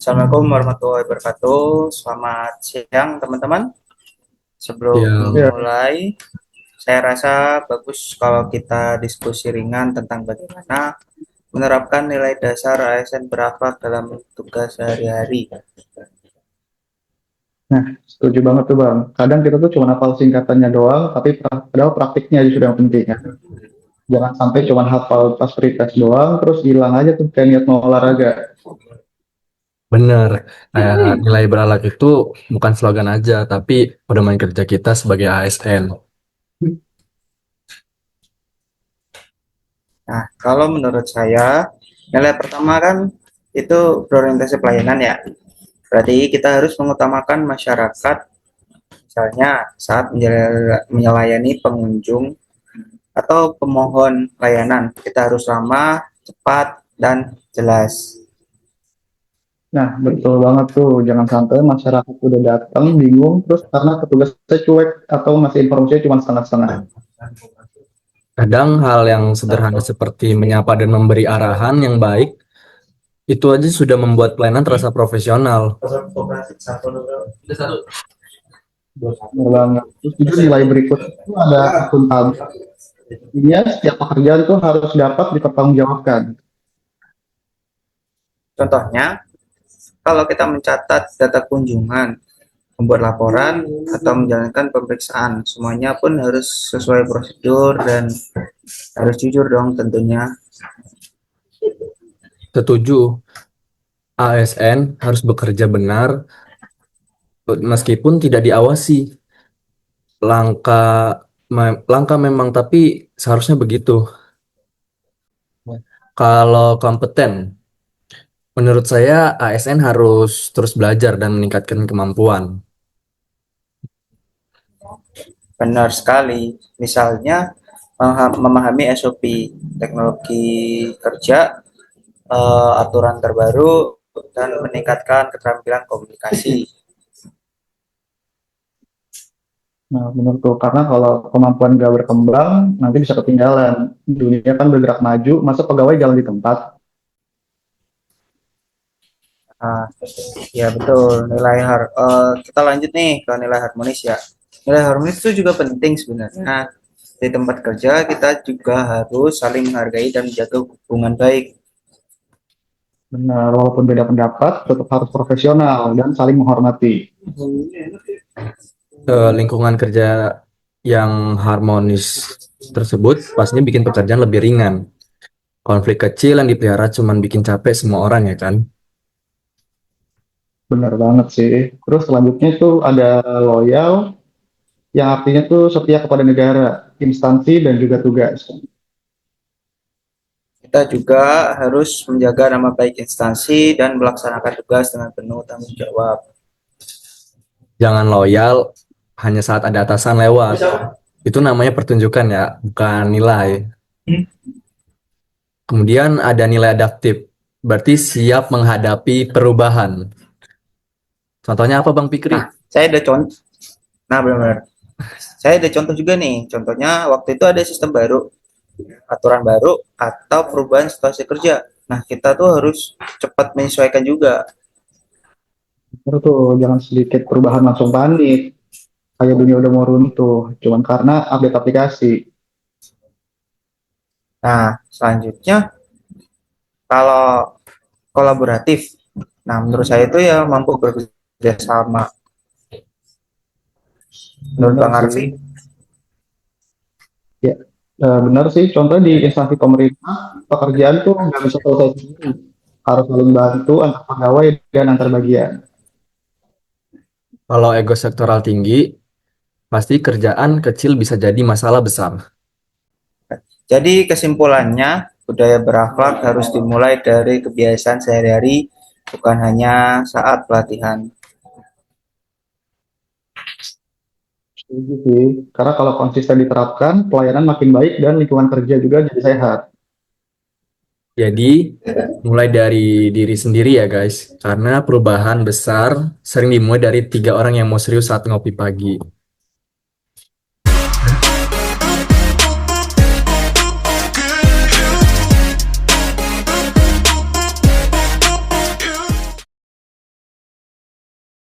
Assalamualaikum warahmatullahi wabarakatuh. Selamat siang, teman-teman. Sebelum Yang Ya, mulai, saya rasa bagus kalau kita diskusi ringan tentang bagaimana menerapkan nilai dasar ASN berakhlak dalam tugas sehari-hari. nah setuju banget tuh Bang. Kadang kita tuh cuma hafal singkatannya doang, tapi padahal praktiknya justru yang penting ya. Jangan sampai cuma hafal pas pretest doang, terus hilang aja tuh kayak niat mau olahraga. benar, nilai berakhlak itu bukan slogan aja, tapi pedoman kerja kita sebagai ASN. Nah, kalau menurut saya, nilai pertama kan itu berorientasi pelayanan ya. Berarti kita harus mengutamakan masyarakat, misalnya saat melayani pengunjung atau pemohon layanan. Kita harus ramah, cepat, dan jelas. Nah, betul banget tuh. Jangan sampai masyarakat udah datang bingung, terus karena petugasnya cuek atau ngasih informasinya cuma setengah-setengah. Kadang hal yang sederhana seperti menyapa dan memberi arahan yang baik, itu aja sudah membuat pelayanan terasa profesional. Benar banget. Terus juga nilai berikutnya itu ada akuntabel. Intinya setiap pekerjaan tuh harus dapat dipertanggungjawabkan. Contohnya, kalau kita mencatat data kunjungan, membuat laporan, atau menjalankan pemeriksaan, semuanya pun harus sesuai prosedur dan harus jujur dong tentunya. Setuju, ASN harus bekerja benar meskipun tidak diawasi. Langka memang, tapi seharusnya begitu. Kalau kompeten, menurut saya ASN harus terus belajar dan meningkatkan kemampuan. Benar sekali. Misalnya, memahami SOP, teknologi kerja, aturan terbaru, dan meningkatkan keterampilan komunikasi. Nah, menurut tuh, karena kalau kemampuan gak berkembang, nanti bisa ketinggalan. Dunia kan bergerak maju, masa pegawai jalan di tempat. Nah, ya betul. Kita lanjut nih ke nilai harmonis ya. Nilai harmonis itu juga penting sebenarnya. Di tempat kerja kita juga harus saling menghargai dan menjaga hubungan baik. Benar, walaupun beda pendapat, tetap harus profesional dan saling menghormati. Lingkungan kerja yang harmonis tersebut pastinya bikin pekerjaan lebih ringan. Konflik kecil yang dipelihara cuman bikin capek semua orang ya kan. Benar banget sih. Terus selanjutnya itu ada loyal, yang artinya tuh setia kepada negara, instansi, dan juga tugas. Kita juga harus menjaga nama baik instansi dan melaksanakan tugas dengan penuh tanggung jawab. Jangan loyal hanya saat ada atasan lewat. Itu namanya pertunjukan ya, bukan nilai. Kemudian ada nilai adaptif, berarti siap menghadapi perubahan. Contohnya apa Bang Pikri? Nah, saya ada contoh. Nah, benar-benar. Saya ada contoh juga nih. Contohnya waktu itu ada sistem baru, aturan baru, atau perubahan situasi kerja. Nah, kita tuh harus cepat menyesuaikan juga. Terus tuh jangan sedikit perubahan langsung panik, kayak dunia udah mau runtuh, cuman karena update aplikasi. Nah, selanjutnya kalau kolaboratif. Nah, menurut saya itu ya mampu bekerja sama. Menurut Benar Bang sih. Arfi, Ya, benar sih. Contohnya di instansi pemerintah, pekerjaan tuh nggak bisa selesai sendiri. Harus saling bantu antar pegawai dan antar bagian. Kalau ego sektoral tinggi, pasti kerjaan kecil bisa jadi masalah besar. jadi kesimpulannya budaya berakhlak harus dimulai dari kebiasaan sehari-hari, bukan hanya saat pelatihan. Setuju sih. Karena kalau konsisten diterapkan, pelayanan makin baik dan lingkungan kerja juga jadi sehat. Jadi, mulai dari diri sendiri ya guys, karena perubahan besar sering dimulai dari tiga orang yang mau serius saat ngopi pagi.